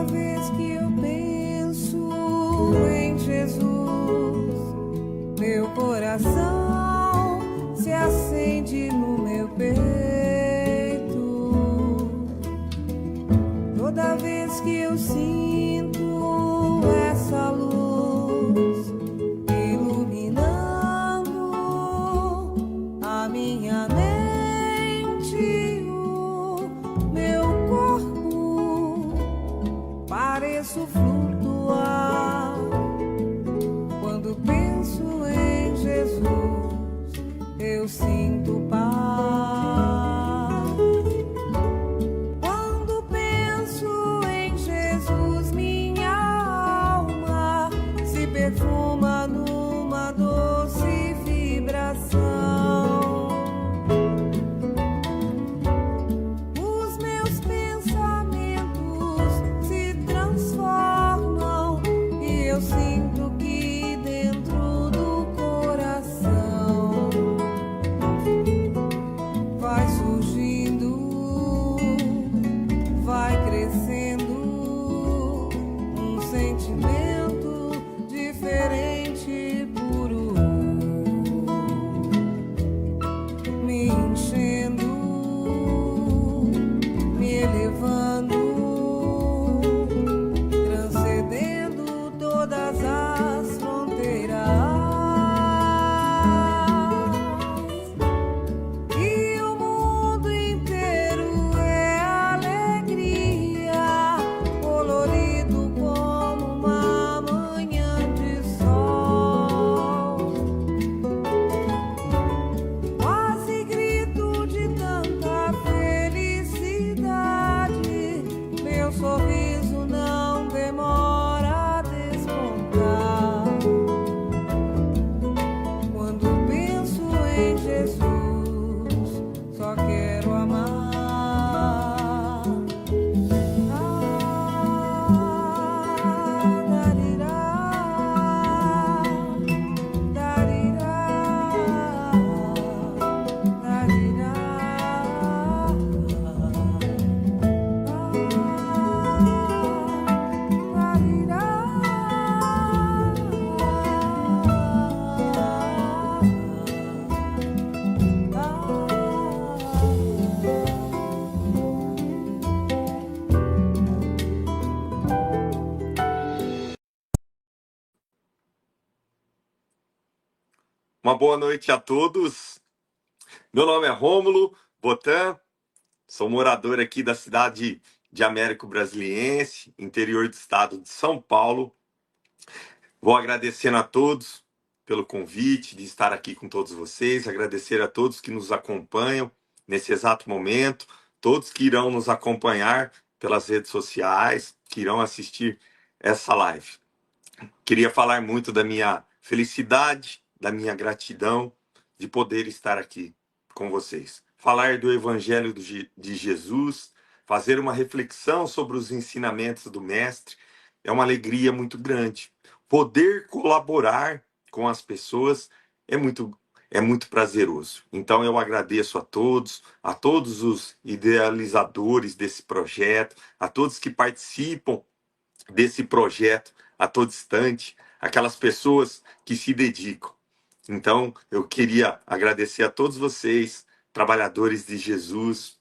vez que eu penso em Jesus, meu coração se acende no meu peito. Toda vez que eu sinto essa luz iluminando a minha mente, o meu corpo, pareço flutuar. Quando penso em Jesus, eu sinto paz. Quando penso em Jesus, minha alma se perfuma numa doce vibração. Os meus pensamentos se transformam e eu sinto que dentro do coração vai surgindo, vai crescendo um sentimento diferente e puro, me enchendo, me elevando, transcendendo todas as fronteiras. E o mundo inteiro é alegria, colorido como uma manhã de sol. Quase grito de tanta felicidade, meu sorriso não demora a despontar. Quando penso em Jesus, só quero amar. Darirá, darirá, darirá. Uma boa noite a todos. Meu nome é Rômulo Botan, sou morador aqui da cidade de Américo Brasiliense, interior do estado de São Paulo. Vou agradecendo a todos pelo convite de estar aqui com todos vocês, agradecer a todos que nos acompanham nesse exato momento, todos que irão nos acompanhar pelas redes sociais, que irão assistir essa live. Queria falar muito da minha felicidade, da minha gratidão de poder estar aqui com vocês. Falar do Evangelho de Jesus, fazer uma reflexão sobre os ensinamentos do Mestre, é uma alegria muito grande. Poder colaborar com as pessoas é muito prazeroso. Então eu agradeço a todos os idealizadores desse projeto, a todos que participam desse projeto a todo instante, aquelas pessoas que se dedicam. Então, eu queria agradecer a todos vocês, trabalhadores de Jesus,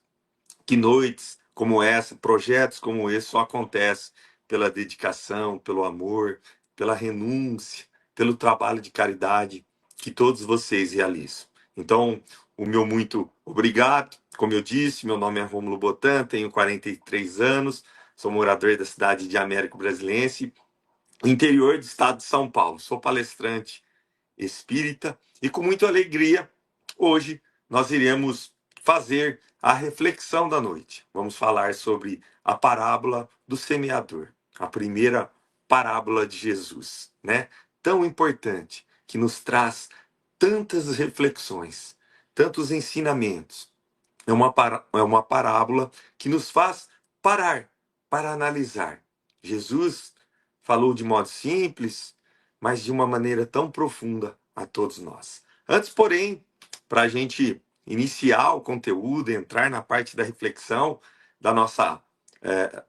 que noites como essa, projetos como esse só acontecem pela dedicação, pelo amor, pela renúncia, pelo trabalho de caridade que todos vocês realizam. Então, o meu muito obrigado. Como eu disse, meu nome é Rômulo Botan, tenho 43 anos, sou morador da cidade de Américo Brasiliense, interior do estado de São Paulo. Sou palestrante espírita e com muita alegria, hoje nós iremos fazer a reflexão da noite. Vamos falar sobre a parábola do semeador, a primeira parábola de Jesus, né? Tão importante, que nos traz tantas reflexões, tantos ensinamentos. É uma parábola que nos faz parar para analisar. Jesus falou de modo simples, mas de uma maneira tão profunda a todos nós. Antes, porém, para a gente iniciar o conteúdo, entrar na parte da reflexão da nossa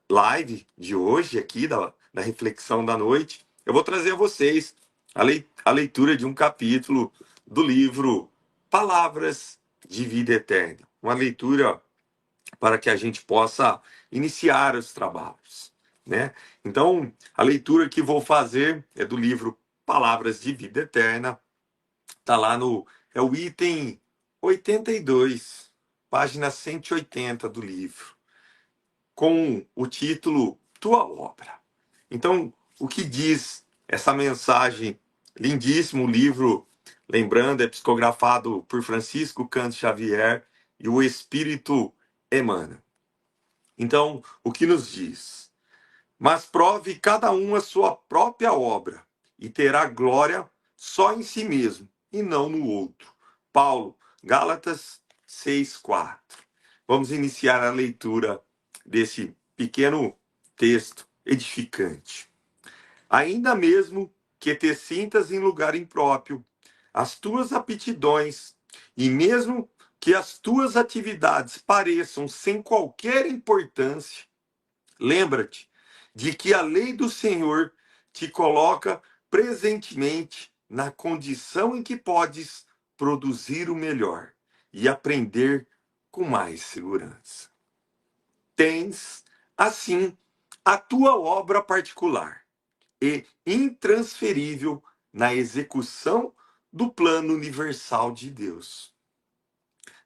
live de hoje, aqui, da reflexão da noite, eu vou trazer a vocês a leitura de um capítulo do livro Palavras de Vida Eterna. Uma leitura para que a gente possa iniciar os trabalhos, né? Então, a leitura que vou fazer é do livro Palavras de Vida Eterna. Está lá é o item 82, página 180 do livro, com o título Tua Obra. Então, o que diz essa mensagem? Lindíssimo livro, lembrando, é psicografado por Francisco Cândido Xavier e o Espírito Emmanuel. Então, o que nos diz? Mas prove cada um a sua própria obra e terá glória só em si mesmo e não no outro. Paulo, Gálatas 6:4. Vamos iniciar a leitura desse pequeno texto edificante. Ainda mesmo que te sintas em lugar impróprio, as tuas aptidões e mesmo que as tuas atividades pareçam sem qualquer importância, lembra-te de que a lei do Senhor te coloca presentemente na condição em que podes produzir o melhor e aprender com mais segurança. Tens, assim, a tua obra particular e intransferível na execução do plano universal de Deus.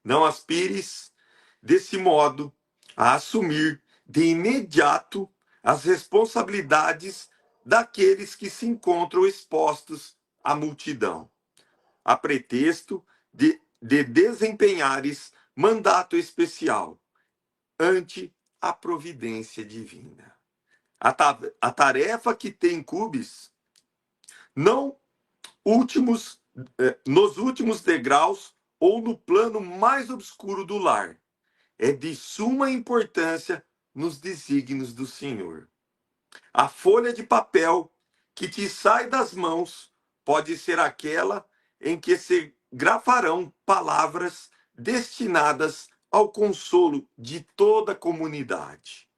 Não aspires, desse modo, a assumir de imediato as responsabilidades daqueles que se encontram expostos à multidão, a pretexto de desempenhares mandato especial ante a providência divina. A tarefa que te incumbes não nos últimos degraus ou no plano mais obscuro do lar, é de suma importância nos desígnios do Senhor. A folha de papel que te sai das mãos pode ser aquela em que se grafarão palavras destinadas ao consolo de toda a comunidade.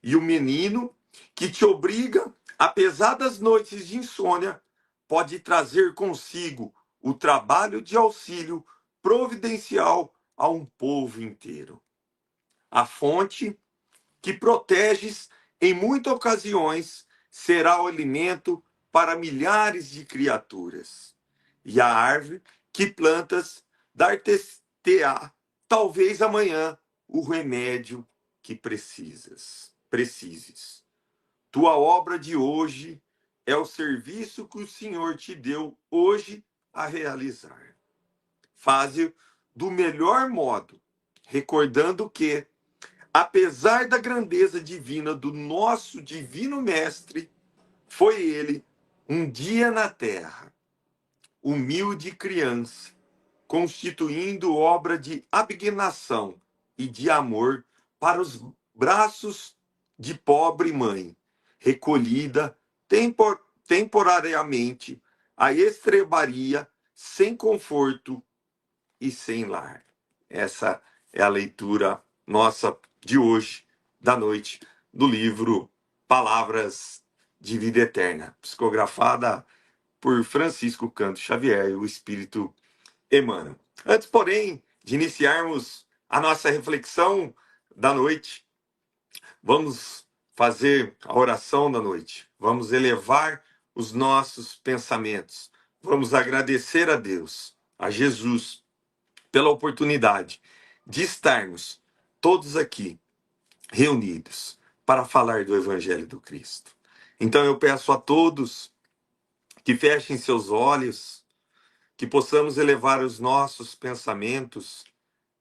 E o menino que te obriga, apesar das noites de insônia, pode trazer consigo o trabalho de auxílio providencial a um povo inteiro. A fonte que proteges em muitas ocasiões será o alimento para milhares de criaturas. E a árvore que plantas dar-te-á, talvez amanhã, o remédio que precises. Tua obra de hoje é o serviço que o Senhor te deu hoje a realizar. Faze-o do melhor modo, recordando que, apesar da grandeza divina do nosso divino mestre, foi ele, um dia na terra, humilde criança, constituindo obra de abnegação e de amor para os braços de pobre mãe, recolhida temporariamente à estrebaria, sem conforto e sem lar. Essa é a leitura nossa de hoje, da noite, do livro Palavras de Vida Eterna, psicografada por Francisco Cândido Xavier e o Espírito Emmanuel. Antes, porém, de iniciarmos a nossa reflexão da noite, vamos fazer a oração da noite. Vamos elevar os nossos pensamentos. Vamos agradecer a Deus, a Jesus, pela oportunidade de estarmos todos aqui reunidos para falar do Evangelho do Cristo. Então eu peço a todos que fechem seus olhos, que possamos elevar os nossos pensamentos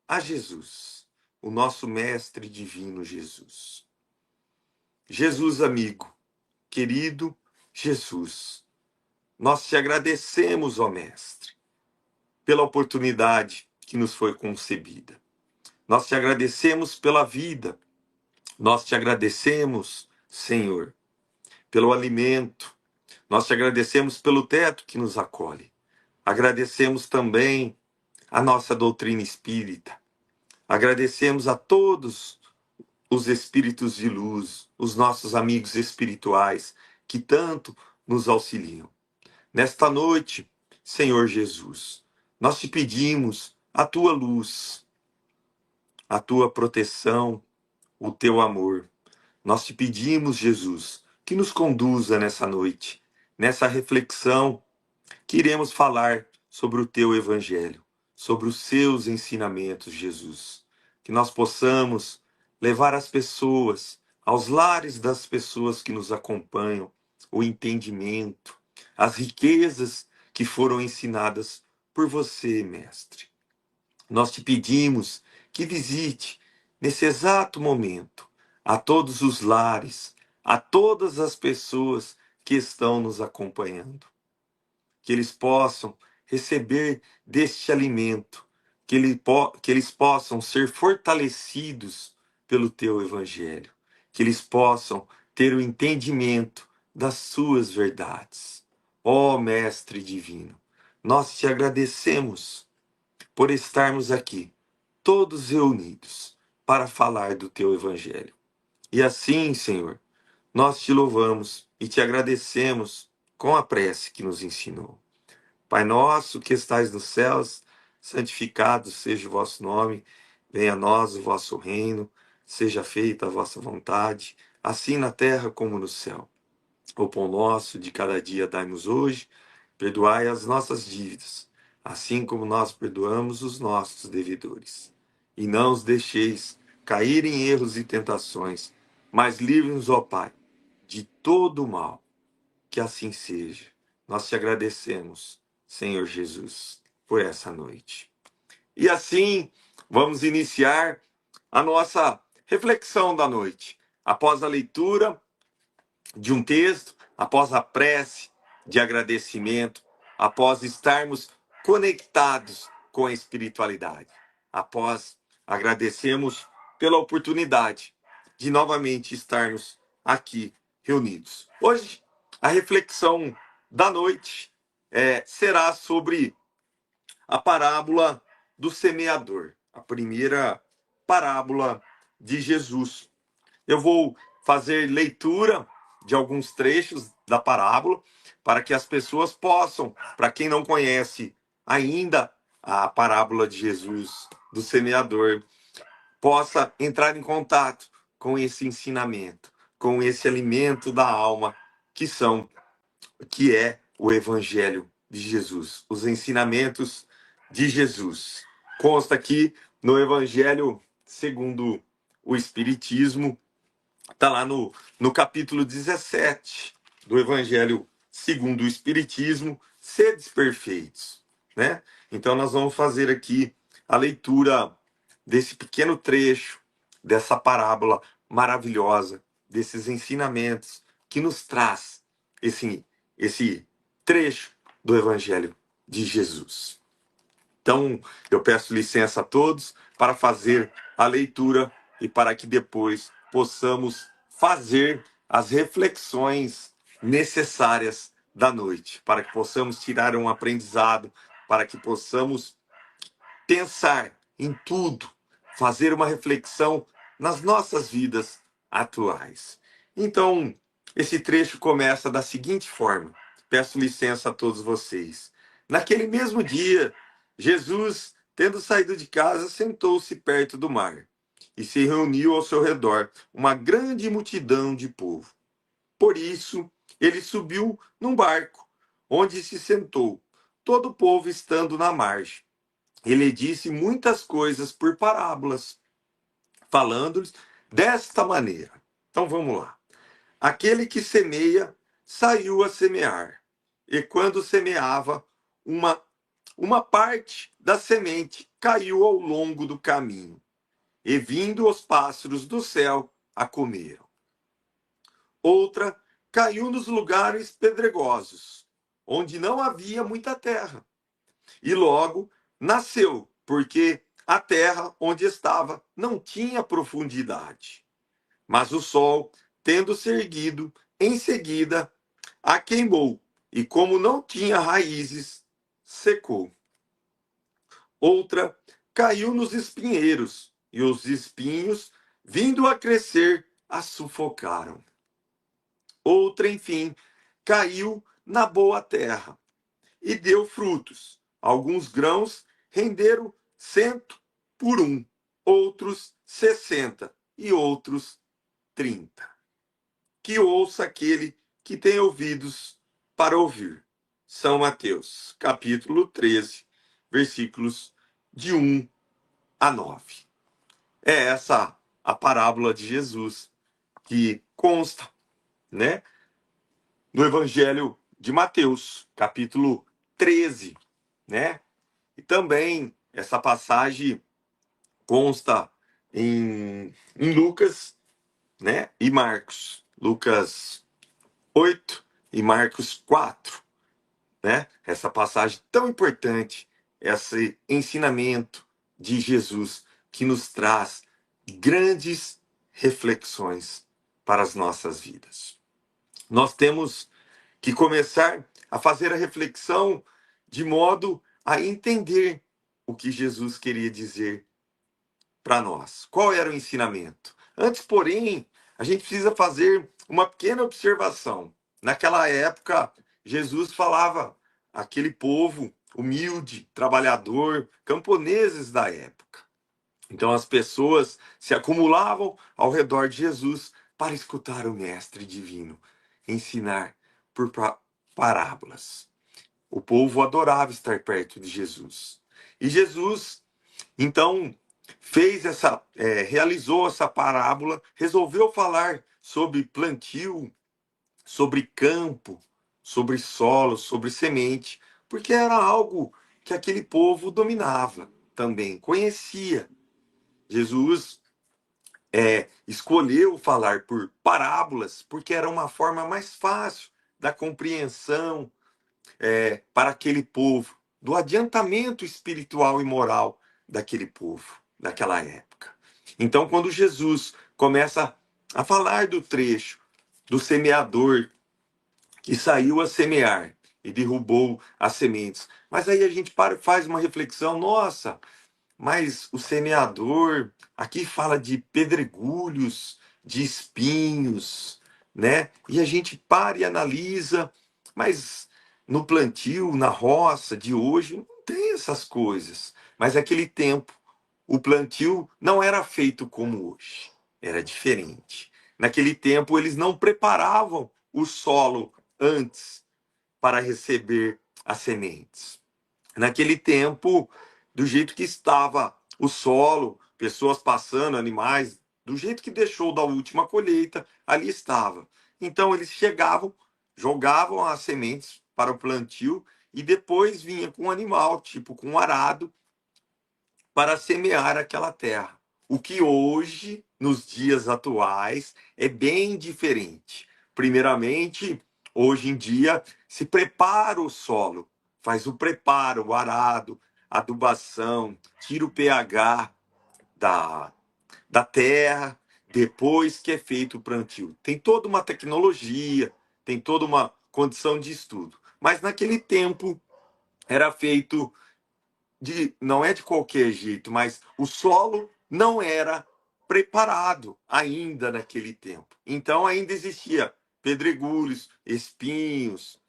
a Jesus, o nosso Mestre Divino Jesus. Jesus amigo, querido Jesus, nós te agradecemos, ó Mestre, pela oportunidade que nos foi concebida. Nós te agradecemos pela vida. Nós te agradecemos, Senhor, pelo alimento. Nós te agradecemos pelo teto que nos acolhe. Agradecemos também a nossa doutrina espírita. Agradecemos a todos os espíritos de luz, os nossos amigos espirituais, que tanto nos auxiliam. Nesta noite, Senhor Jesus, nós te pedimos a tua luz, a tua proteção, o teu amor. Nós te pedimos, Jesus, que nos conduza nessa noite, nessa reflexão que iremos falar sobre o teu evangelho, sobre os seus ensinamentos, Jesus. Que nós possamos levar às pessoas, aos lares das pessoas que nos acompanham, o entendimento, as riquezas que foram ensinadas por você, mestre. Nós te pedimos que visite nesse exato momento a todos os lares, a todas as pessoas que estão nos acompanhando, que eles possam receber deste alimento, que eles possam ser fortalecidos pelo teu evangelho, que eles possam ter o entendimento das suas verdades. Ó Mestre Divino, nós te agradecemos por estarmos aqui, todos reunidos, para falar do teu evangelho. E assim, Senhor, nós te louvamos e te agradecemos com a prece que nos ensinou. Pai nosso que estais nos céus, santificado seja o vosso nome, venha a nós o vosso reino, seja feita a vossa vontade, assim na terra como no céu. O pão nosso de cada dia dai-nos hoje, perdoai as nossas dívidas, assim como nós perdoamos os nossos devedores. E não os deixeis cair em erros e tentações, mas livre-nos, ó Pai, de todo o mal. Que assim seja. Nós te agradecemos, Senhor Jesus, por essa noite. E assim, vamos iniciar a nossa reflexão da noite. Após a leitura de um texto, após a prece de agradecimento, após estarmos conectados com a espiritualidade, após agradecermos pela oportunidade de novamente estarmos aqui reunidos. Hoje, a reflexão da noite será sobre a parábola do semeador, a primeira parábola de Jesus. Eu vou fazer leitura de alguns trechos da parábola para que as pessoas possam, para quem não conhece ainda a parábola de Jesus do semeador, possa entrar em contato com esse ensinamento, com esse alimento da alma que é o evangelho de Jesus, os ensinamentos de Jesus. Consta aqui no evangelho segundo o Espiritismo, está lá no capítulo 17 do Evangelho segundo o Espiritismo, sedes perfeitos, né? Então nós vamos fazer aqui a leitura desse pequeno trecho, dessa parábola maravilhosa, desses ensinamentos que nos traz esse trecho do Evangelho de Jesus. Então, eu peço licença a todos para fazer a leitura e para que depois possamos fazer as reflexões necessárias da noite, para que possamos tirar um aprendizado, para que possamos pensar em tudo, fazer uma reflexão nas nossas vidas atuais. Então, esse trecho começa da seguinte forma. Peço licença a todos vocês. Naquele mesmo dia, Jesus, tendo saído de casa, sentou-se perto do mar e se reuniu ao seu redor uma grande multidão de povo. Por isso, ele subiu num barco, onde se sentou, todo o povo estando na margem. Ele disse muitas coisas por parábolas, falando-lhes desta maneira. Então vamos lá. Aquele que semeia saiu a semear, e quando semeava, uma parte da semente caiu ao longo do caminho, e vindo os pássaros do céu a comeram. Outra caiu nos lugares pedregosos, onde não havia muita terra, e logo nasceu, porque a terra onde estava não tinha profundidade. Mas o sol, tendo se erguido, em seguida a queimou, e como não tinha raízes, secou. Outra caiu nos espinheiros, e os espinhos, vindo a crescer, a sufocaram. Outra, enfim, caiu na boa terra e deu frutos. Alguns grãos renderam 100 por 1, outros 60 e outros 30. Que ouça aquele que tem ouvidos para ouvir. São Mateus, capítulo 13, versículos de 1 a 9. É essa a parábola de Jesus que consta, né, no Evangelho de Mateus, capítulo 13, né? E também essa passagem consta em Lucas, né? E Marcos. Lucas 8 e Marcos 4, né? Essa passagem tão importante, esse ensinamento de Jesus que nos traz grandes reflexões para as nossas vidas. Nós temos que começar a fazer a reflexão de modo a entender o que Jesus queria dizer para nós. Qual era o ensinamento? Antes, porém, a gente precisa fazer uma pequena observação. Naquela época, Jesus falava àquele povo humilde, trabalhador, camponeses da época. Então as pessoas se acumulavam ao redor de Jesus para escutar o mestre divino ensinar por parábolas. O povo adorava estar perto de Jesus. E Jesus, então, realizou essa parábola, resolveu falar sobre plantio, sobre campo, sobre solo, sobre semente, porque era algo que aquele povo dominava também, conhecia. Jesus escolheu falar por parábolas porque era uma forma mais fácil da compreensão para aquele povo, do adiantamento espiritual e moral daquele povo, daquela época. Então, quando Jesus começa a falar do trecho do semeador que saiu a semear e derrubou as sementes, mas aí a gente faz uma reflexão, nossa, mas o semeador aqui fala de pedregulhos, de espinhos, né? E a gente para e analisa, mas no plantio, na roça de hoje, não tem essas coisas. Mas naquele tempo, o plantio não era feito como hoje, era diferente. Naquele tempo, eles não preparavam o solo antes para receber as sementes. Naquele tempo, do jeito que estava o solo, pessoas passando, animais, do jeito que deixou da última colheita, ali estava. Então eles chegavam, jogavam as sementes para o plantio e depois vinha com um animal, tipo com um arado, para semear aquela terra. O que hoje, nos dias atuais, é bem diferente. Primeiramente, hoje em dia, se prepara o solo, faz o preparo, o arado, adubação, tira o pH da, da terra, depois que é feito o plantio. Tem toda uma tecnologia, tem toda uma condição de estudo. Mas naquele tempo era feito não é de qualquer jeito, mas o solo não era preparado ainda naquele tempo. Então ainda existia pedregulhos, espinhos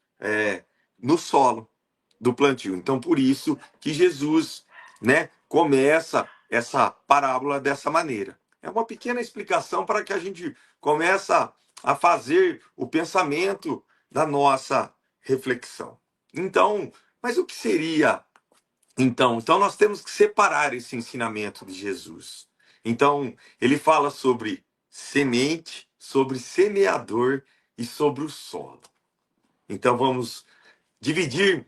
no solo do plantio. Então por isso que Jesus, né, começa essa parábola dessa maneira. É uma pequena explicação para que a gente comece a fazer o pensamento da nossa reflexão. Então, mas o que seria então nós temos que separar esse ensinamento de Jesus. Então, ele fala sobre semente, sobre semeador e sobre o solo. Então, vamos dividir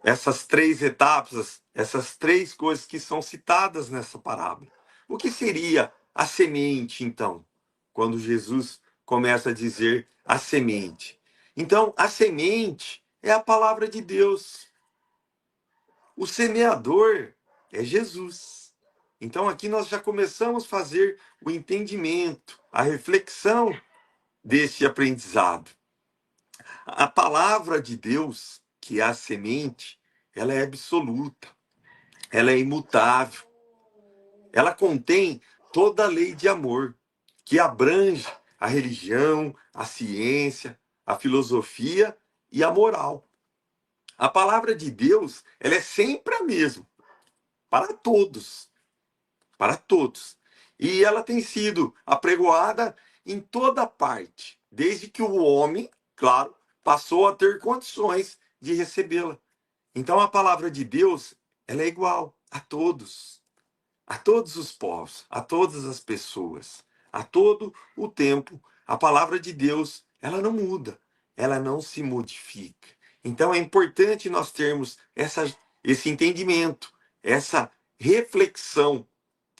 essas três etapas, essas três coisas que são citadas nessa parábola. O que seria a semente, então, quando Jesus começa a dizer a semente? Então, a semente é a palavra de Deus. O semeador é Jesus. Então aqui nós já começamos a fazer o entendimento, a reflexão desse aprendizado. A palavra de Deus, que é a semente, ela é absoluta, ela é imutável. Ela contém toda a lei de amor, que abrange a religião, a ciência, a filosofia e a moral. A palavra de Deus, ela é sempre a mesma, para todos, para todos. E ela tem sido apregoada em toda parte, desde que o homem, claro, passou a ter condições de recebê-la. Então a palavra de Deus, ela é igual a todos os povos, a todas as pessoas, a todo o tempo. A palavra de Deus, ela não muda, ela não se modifica. Então é importante nós termos esse entendimento, essa reflexão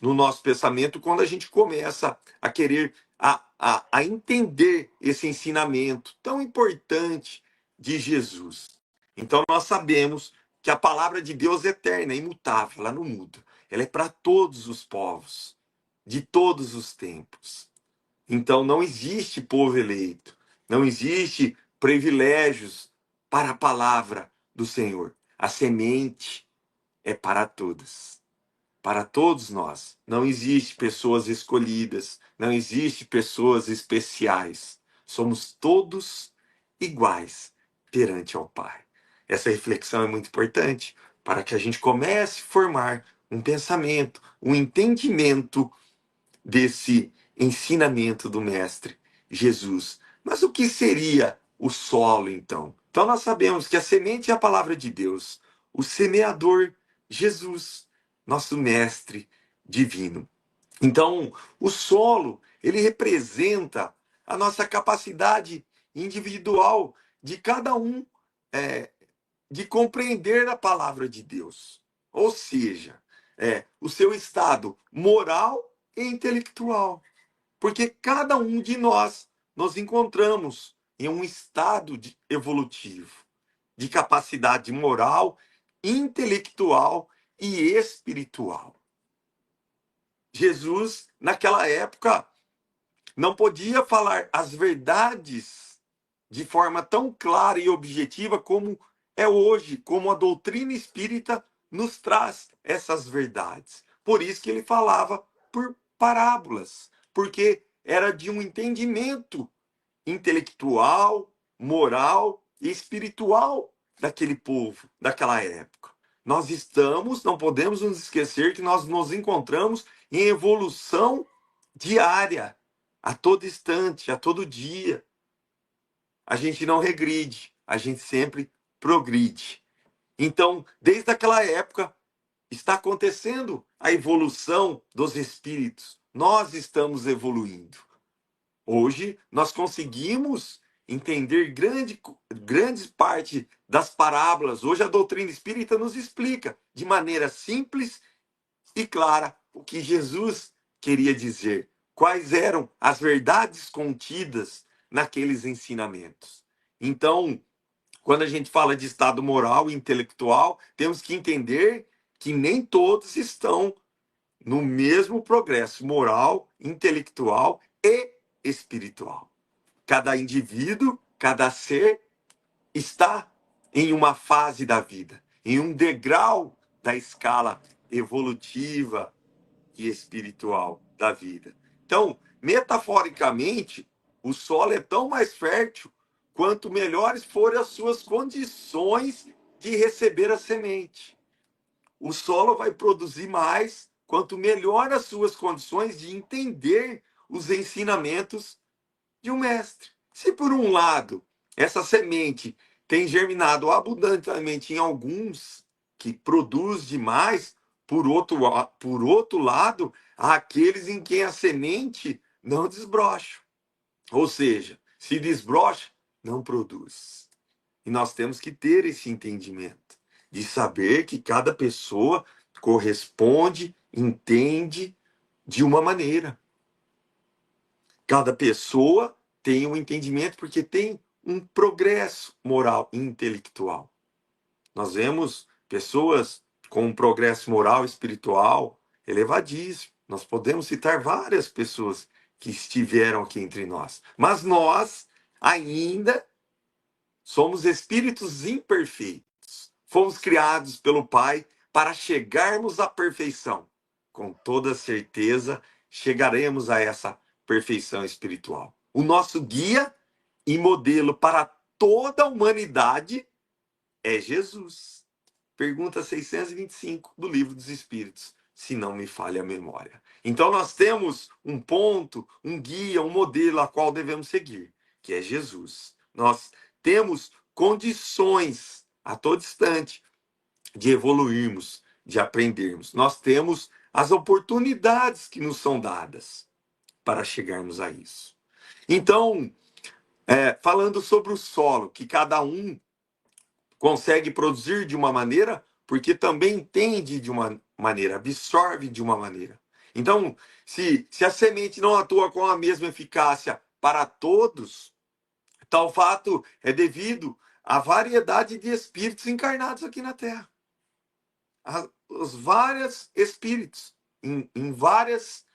no nosso pensamento quando a gente começa a querer a entender esse ensinamento tão importante de Jesus. Então nós sabemos que a palavra de Deus é eterna, é imutável, ela não muda. Ela é para todos os povos, de todos os tempos. Então não existe povo eleito, não existe privilégios para a palavra do Senhor. A semente é para todas, para todos nós. Não existe pessoas escolhidas, não existe pessoas especiais. Somos todos iguais perante ao Pai. Essa reflexão é muito importante para que a gente comece a formar um pensamento, um entendimento desse ensinamento do Mestre Jesus. Mas o que seria o solo, então? Então, nós sabemos que a semente é a palavra de Deus, o semeador, Jesus, nosso Mestre divino. Então, o solo, ele representa a nossa capacidade individual de cada um é, de compreender a palavra de Deus. Ou seja, o seu estado moral e intelectual. Porque cada um de nós nos encontramos em um estado evolutivo, de capacidade moral, intelectual e espiritual. Jesus, naquela época, não podia falar as verdades de forma tão clara e objetiva como é hoje, como a doutrina espírita nos traz essas verdades. Por isso que ele falava por parábolas, porque era de um entendimento intelectual, moral e espiritual daquele povo, daquela época. Não podemos nos esquecer que nós nos encontramos em evolução diária, a todo instante, a todo dia. A gente não regride, a gente sempre progride. Então, desde aquela época, está acontecendo a evolução dos espíritos. Nós estamos evoluindo. Hoje, nós conseguimos entender grande parte das parábolas. Hoje, a doutrina espírita nos explica de maneira simples e clara o que Jesus queria dizer, quais eram as verdades contidas naqueles ensinamentos. Então, quando a gente fala de estado moral e intelectual, temos que entender que nem todos estão no mesmo progresso moral, intelectual e espiritual. Cada indivíduo, cada ser está em uma fase da vida, em um degrau da escala evolutiva e espiritual da vida. Então, metaforicamente, o solo é tão mais fértil quanto melhores forem as suas condições de receber a semente. O solo vai produzir mais quanto melhor as suas condições de entender os ensinamentos de um mestre. Se por um lado essa semente tem germinado abundantemente em alguns que produz demais, por outro lado, há aqueles em quem a semente não desbrocha. Ou seja, se desbrocha, não produz. E nós temos que ter esse entendimento de saber que cada pessoa corresponde, entende de uma maneira. Cada pessoa tem um entendimento porque tem um progresso moral e intelectual. Nós vemos pessoas com um progresso moral e espiritual elevadíssimo. Nós podemos citar várias pessoas que estiveram aqui entre nós. Mas nós ainda somos espíritos imperfeitos. Fomos criados pelo Pai para chegarmos à perfeição, com toda certeza chegaremos a essa perfeição espiritual. O nosso guia e modelo para toda a humanidade é Jesus. Pergunta 625 do Livro dos Espíritos, se não me falha a memória. Então nós temos um ponto, um guia, um modelo a qual devemos seguir, que é Jesus. Nós temos condições a todo instante de evoluirmos, de aprendermos. Nós temos as oportunidades que nos são dadas para chegarmos a isso. Então, falando sobre o solo, que cada um consegue produzir de uma maneira, porque também entende de uma maneira, absorve de uma maneira. Então, se a semente não atua com a mesma eficácia para todos, tal fato é devido à variedade de espíritos encarnados aqui na Terra. Os vários espíritos, em várias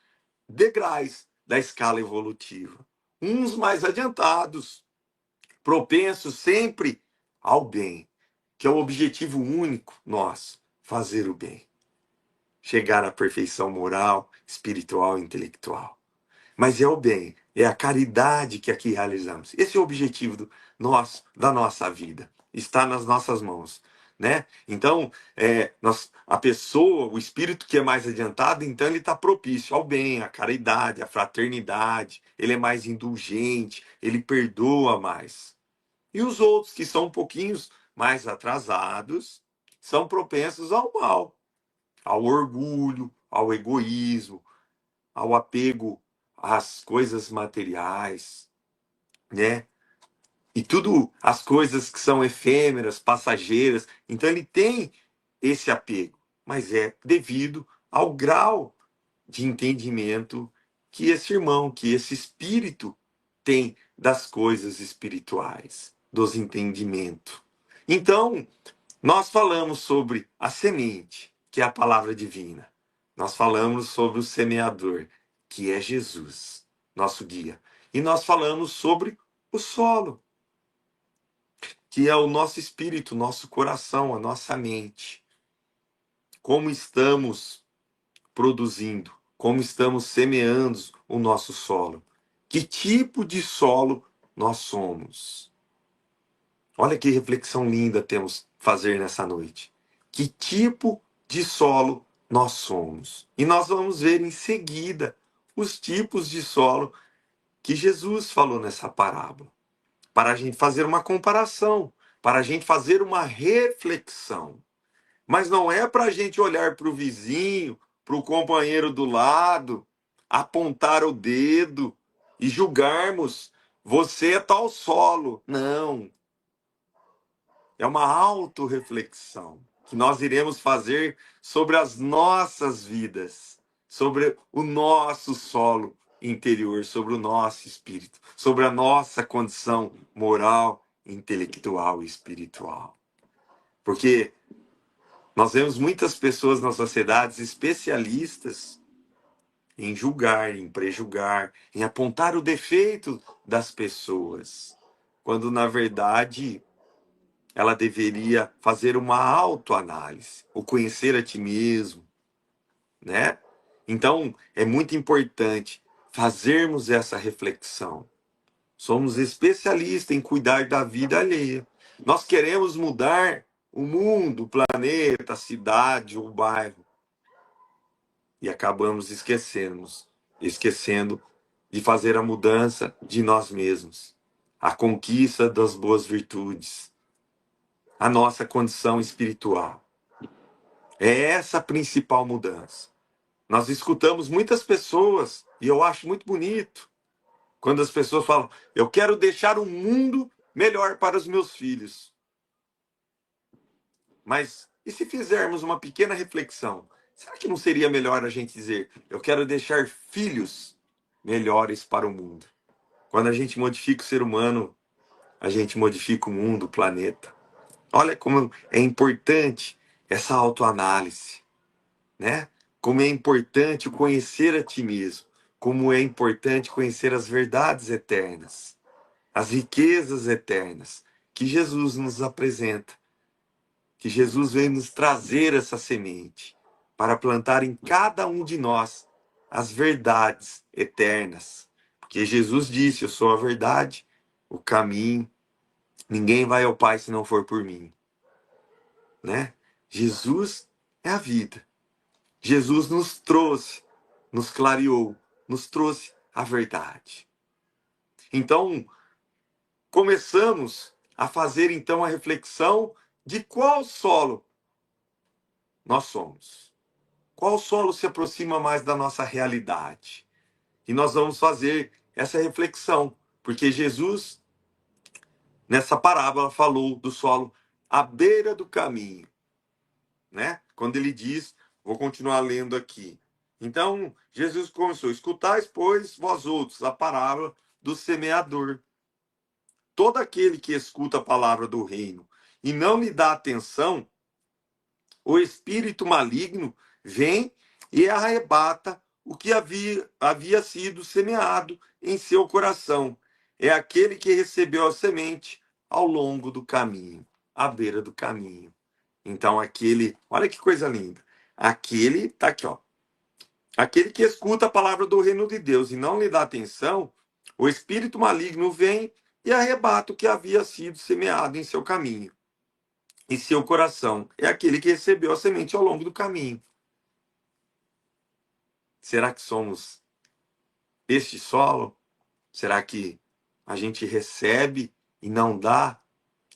degraus da escala evolutiva. Uns mais adiantados, propensos sempre ao bem, que é o objetivo único nosso, fazer o bem. Chegar à perfeição moral, espiritual e intelectual. Mas é o bem, é a caridade que aqui realizamos. Esse é o objetivo da nossa vida. Está nas nossas mãos. Né? Então, a pessoa, o espírito que é mais adiantado, então ele está propício ao bem, à caridade, à fraternidade, ele é mais indulgente, ele perdoa mais. E os outros, que são um pouquinho mais atrasados, são propensos ao mal, ao orgulho, ao egoísmo, ao apego às coisas materiais, né? E tudo as coisas que são efêmeras, passageiras. Então ele tem esse apego, mas é devido ao grau de entendimento que esse irmão, que esse espírito tem das coisas espirituais, dos entendimentos. Então, nós falamos sobre a semente, que é a palavra divina. Nós falamos sobre o semeador, que é Jesus, nosso guia. E nós falamos sobre o solo, que é o nosso espírito, nosso coração, a nossa mente. Como estamos produzindo, como estamos semeando o nosso solo. Que tipo de solo nós somos? Olha que reflexão linda temos que fazer nessa noite. Que tipo de solo nós somos? E nós vamos ver em seguida os tipos de solo que Jesus falou nessa parábola, para a gente fazer uma comparação, para a gente fazer uma reflexão. Mas não é para a gente olhar para o vizinho, para o companheiro do lado, apontar o dedo e julgarmos, você é tal solo. Não. É uma autorreflexão que nós iremos fazer sobre as nossas vidas, sobre o nosso solo interior, sobre o nosso espírito, sobre a nossa condição moral, intelectual e espiritual. Porque nós vemos muitas pessoas nas sociedades especialistas em julgar, em prejulgar, em apontar o defeito das pessoas, quando na verdade ela deveria fazer uma autoanálise, o conhecer a ti mesmo, né? Então, é muito importante fazermos essa reflexão. Somos especialistas em cuidar da vida alheia. Nós queremos mudar o mundo, o planeta, a cidade, o bairro. E acabamos esquecendo de fazer a mudança de nós mesmos, a conquista das boas virtudes, a nossa condição espiritual. É essa a principal mudança. Nós escutamos muitas pessoas, e eu acho muito bonito, quando as pessoas falam, eu quero deixar um mundo melhor para os meus filhos. Mas e se fizermos uma pequena reflexão? Será que não seria melhor a gente dizer, eu quero deixar filhos melhores para o mundo? Quando a gente modifica o ser humano, a gente modifica o mundo, o planeta. Olha como é importante essa autoanálise, né? Como é importante conhecer a ti mesmo, como é importante conhecer as verdades eternas, as riquezas eternas que Jesus nos apresenta, que Jesus veio nos trazer essa semente para plantar em cada um de nós as verdades eternas. Porque Jesus disse: eu sou a verdade, o caminho. Ninguém vai ao Pai se não for por mim, né? Jesus é a vida. Jesus nos trouxe, nos clareou, nos trouxe a verdade. Então, começamos a fazer então a reflexão de qual solo nós somos. Qual solo se aproxima mais da nossa realidade? E nós vamos fazer essa reflexão, porque Jesus, nessa parábola, falou do solo à beira do caminho, né? Quando ele diz, vou continuar lendo aqui. Então, Jesus começou: escutais, pois, vós outros, a parábola do semeador. Todo aquele que escuta a palavra do reino e não lhe dá atenção, o espírito maligno vem e arrebata o que havia sido semeado em seu coração. É aquele que recebeu a semente ao longo do caminho, à beira do caminho. Então, aquele, olha que coisa linda. Aquele, tá aqui, ó. Aquele que escuta a palavra do reino de Deus e não lhe dá atenção, o espírito maligno vem e arrebata o que havia sido semeado em seu caminho. E seu coração é aquele que recebeu a semente ao longo do caminho. Será que somos este solo? Será que a gente recebe e não dá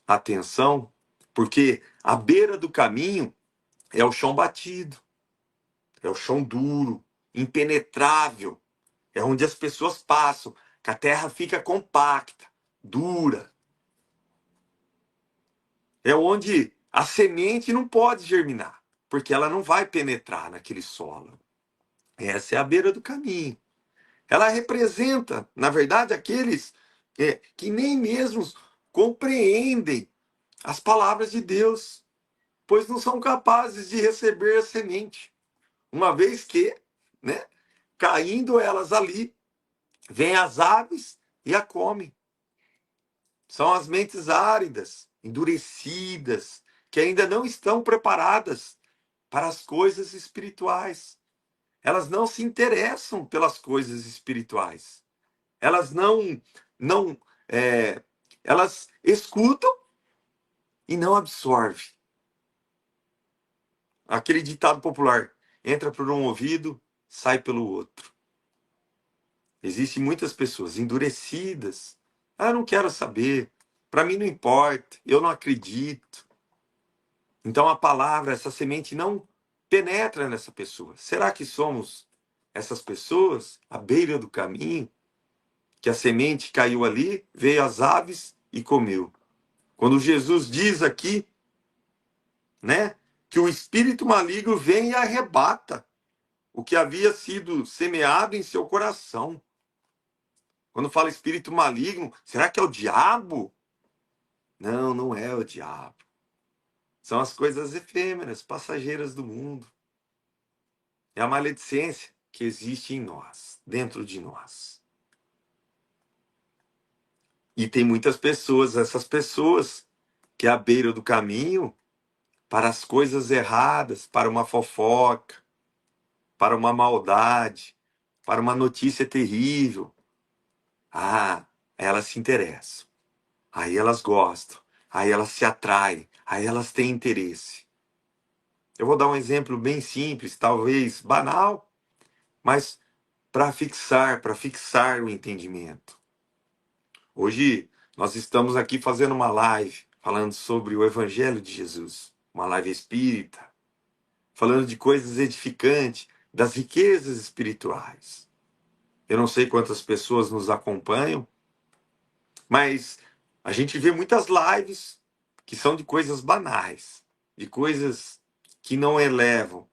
atenção? Porque a beira do caminho é o chão batido, é o chão duro, impenetrável. É onde as pessoas passam, que a terra fica compacta, dura. É onde a semente não pode germinar, porque ela não vai penetrar naquele solo. Essa é a beira do caminho. Ela representa, na verdade, aqueles que nem mesmo compreendem as palavras de Deus, pois não são capazes de receber a semente. Uma vez que, né, caindo elas ali, vêm as aves e a comem. São as mentes áridas, endurecidas, que ainda não estão preparadas para as coisas espirituais. Elas não se interessam pelas coisas espirituais. Elas não, é, elas escutam e não absorvem. Aquele ditado popular: entra por um ouvido, sai pelo outro. Existem muitas pessoas endurecidas. Ah, eu não quero saber. Para mim não importa. Eu não acredito. Então a palavra, essa semente não penetra nessa pessoa. Será que somos essas pessoas à beira do caminho? Que a semente caiu ali, veio as aves e comeu. Quando Jesus diz aqui, né, que o espírito maligno vem e arrebata o que havia sido semeado em seu coração. Quando fala espírito maligno, será que é o diabo? Não, não é o diabo. São as coisas efêmeras, passageiras do mundo. É a maledicência que existe em nós, dentro de nós. E tem muitas pessoas, essas pessoas que à beira do caminho, para as coisas erradas, para uma fofoca, para uma maldade, para uma notícia terrível. Ah, elas se interessam. Aí elas gostam. Aí elas se atraem. Aí elas têm interesse. Eu vou dar um exemplo bem simples, talvez banal, mas para fixar o entendimento. Hoje nós estamos aqui fazendo uma live falando sobre o Evangelho de Jesus, uma live espírita, falando de coisas edificantes, das riquezas espirituais. Eu não sei quantas pessoas nos acompanham, mas a gente vê muitas lives que são de coisas banais, de coisas que não elevam,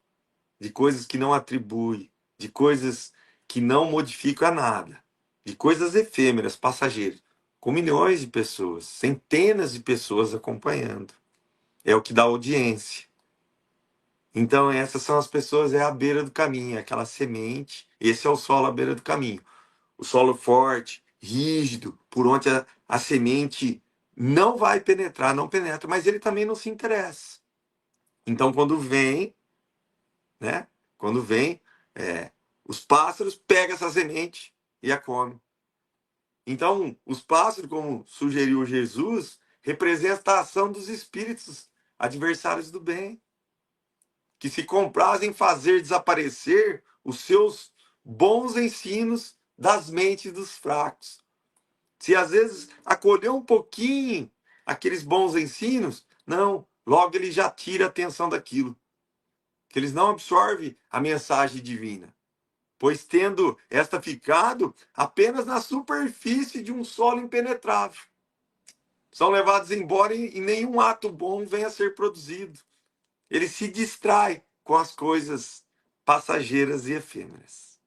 de coisas que não atribuem, de coisas que não modificam a nada, de coisas efêmeras, passageiras, com milhões de pessoas, centenas de pessoas acompanhando. É o que dá audiência. Então essas são as pessoas, é a beira do caminho, é aquela semente, esse é o solo à beira do caminho. O solo forte, rígido, por onde a semente não vai penetrar, não penetra, mas ele também não se interessa. Então quando vem, né? Quando vem Os pássaros pegam essa semente e a comem. Então, os pássaros, como sugeriu Jesus, representam a ação dos espíritos adversários do bem, que se comprazem em fazer desaparecer os seus bons ensinos das mentes dos fracos. Se às vezes acolher um pouquinho aqueles bons ensinos, não, logo ele já tira a atenção daquilo. Que eles não absorvem a mensagem divina, pois tendo esta ficado apenas na superfície de um solo impenetrável. São levados embora e nenhum ato bom vem a ser produzido. Ele se distrai com as coisas passageiras e efêmeras.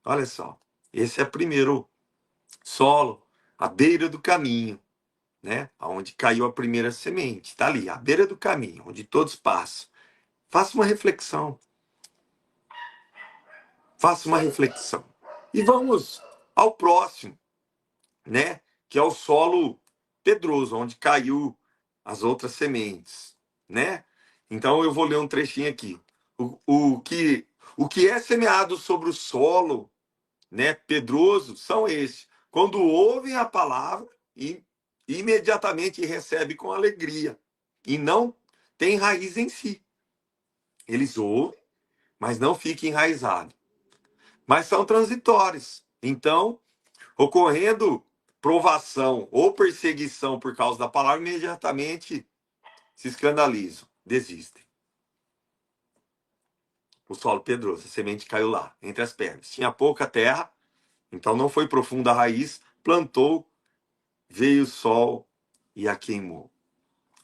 Olha só, esse é o primeiro solo, à beira do caminho, né? Onde caiu a primeira semente. Está ali, à beira do caminho, onde todos passam. Faça uma reflexão. Faça uma reflexão. E vamos ao próximo, né? Que é o solo pedroso, onde caiu as outras sementes, né? Então eu vou ler um trechinho aqui. O que é semeado sobre o solo, né, pedroso, são esses. Quando ouvem a palavra e imediatamente recebem com alegria e não tem raiz em si. Eles ouvem, mas não ficam enraizados. Mas são transitórios. Então, ocorrendo provação ou perseguição por causa da palavra, imediatamente se escandalizam, desistem. O solo pedroso, a semente caiu lá, entre as pernas. Tinha pouca terra, então não foi profunda a raiz, plantou, veio o sol e a queimou.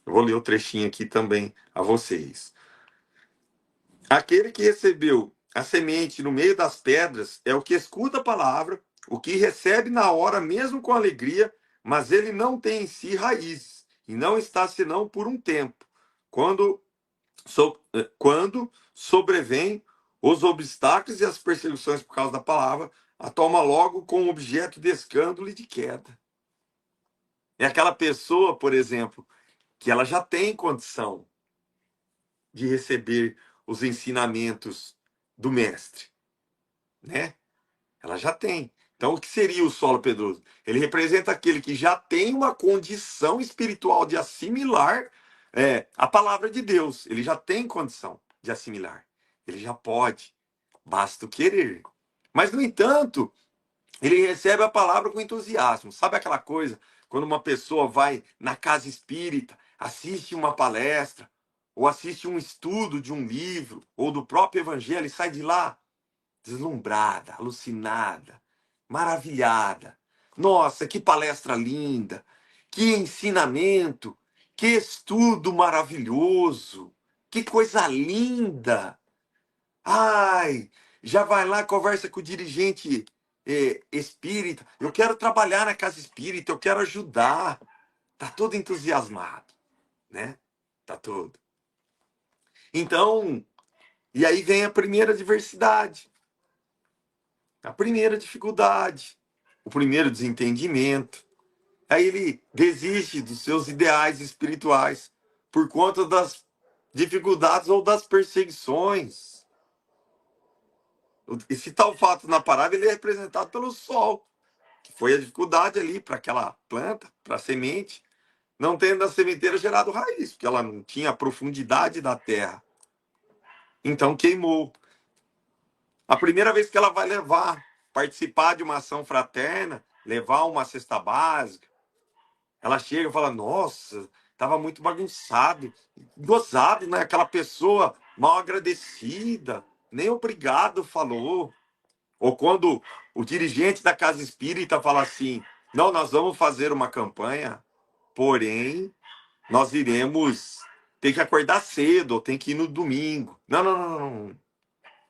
Eu vou ler o trechinho aqui também a vocês. Aquele que recebeu a semente no meio das pedras é o que escuta a palavra, o que recebe na hora mesmo com alegria, mas ele não tem em si raízes e não está senão por um tempo. Quando sobrevêm os obstáculos e as perseguições por causa da palavra, a toma logo como objeto de escândalo e de queda. É aquela pessoa, por exemplo, que ela já tem condição de receber os ensinamentos do mestre, né? Ela já tem. Então, o que seria o solo pedroso? Ele representa aquele que já tem uma condição espiritual de assimilar a palavra de Deus. Ele já tem condição de assimilar. Ele já pode. Basta o querer. Mas, no entanto, ele recebe a palavra com entusiasmo. Sabe aquela coisa? Quando uma pessoa vai na casa espírita, assiste uma palestra, ou assiste um estudo de um livro, ou do próprio evangelho, e sai de lá deslumbrada, alucinada, maravilhada. Nossa, que palestra linda! Que ensinamento! Que estudo maravilhoso! Que coisa linda! Ai, já vai lá, conversa com o dirigente espírita. Eu quero trabalhar na casa espírita, eu quero ajudar. Tá todo entusiasmado, né? Tá todo. Então, e aí vem a primeira adversidade, a primeira dificuldade, o primeiro desentendimento. Aí ele desiste dos seus ideais espirituais por conta das dificuldades ou das perseguições. Esse tal fato na parábola ele é representado pelo sol, que foi a dificuldade ali para aquela planta, para a semente, não tendo a sementeira gerado raiz, porque ela não tinha a profundidade da terra. Então queimou. A primeira vez que ela vai participar de uma ação fraterna, levar uma cesta básica, ela chega e fala, nossa, estava muito bagunçado, gozado, né? Aquela pessoa mal agradecida, nem obrigado falou. Ou quando o dirigente da casa espírita fala assim, não, nós vamos fazer uma campanha, porém, nós iremos ter que acordar cedo, ou tem que ir no domingo. Não, não, não, não.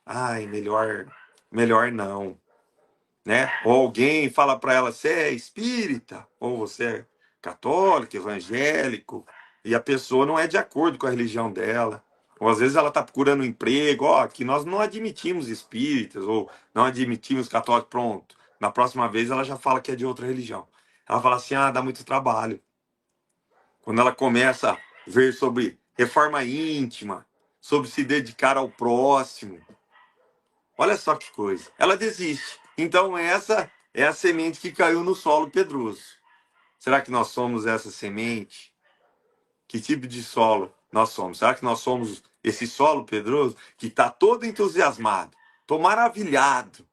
Ai, melhor não. Né? Ou alguém fala para ela, você é espírita, ou você é católico, evangélico, e a pessoa não é de acordo com a religião dela. Ou às vezes ela está procurando um emprego, ó, que nós não admitimos espíritas, ou não admitimos católicos, pronto. Na próxima vez ela já fala que é de outra religião. Ela fala assim, dá muito trabalho. Quando ela começa a ver sobre reforma íntima, sobre se dedicar ao próximo, Olha só que coisa. Ela desiste. Então essa é a semente que caiu no solo pedroso. Será que nós somos essa semente? Que tipo de solo nós somos? Será que nós somos esse solo pedroso que está todo entusiasmado, estou maravilhado?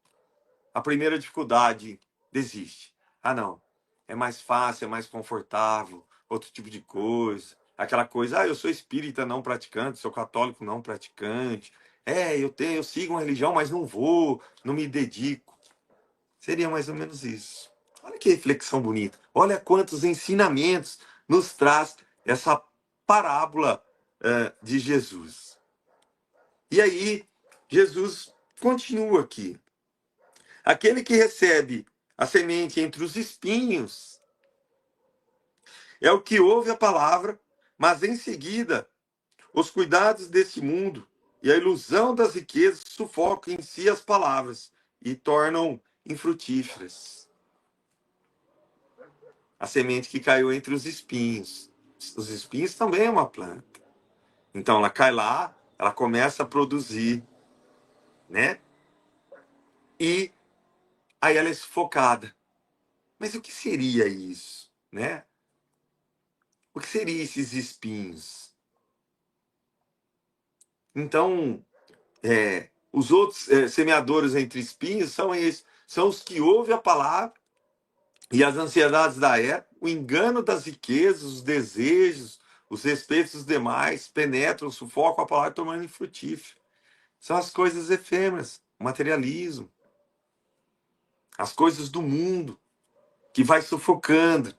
A primeira dificuldade, desiste. Ah, não. É mais fácil, é mais confortável, outro tipo de coisa. Aquela coisa, eu sou espírita não praticante, sou católico não praticante. Eu sigo uma religião, mas não vou, não me dedico. Seria mais ou menos isso. Olha que reflexão bonita. Olha quantos ensinamentos nos traz essa parábola de Jesus. E aí, Jesus continua aqui. Aquele que recebe a semente entre os espinhos é o que ouve a palavra, mas em seguida os cuidados desse mundo e a ilusão das riquezas sufocam em si as palavras e tornam infrutíferas. A semente que caiu entre os espinhos. Os espinhos também é uma planta. Então ela cai lá, ela começa a produzir, né? E aí ela é sufocada. Mas o que seria isso, né? O que seriam esses espinhos? Então, os outros semeadores entre espinhos são esses, são os que ouvem a palavra e as ansiedades da época, o engano das riquezas, os desejos, os respeitos dos demais penetram, sufocam a palavra tornando infrutífera. São as coisas efêmeras, o materialismo, as coisas do mundo que vai sufocando.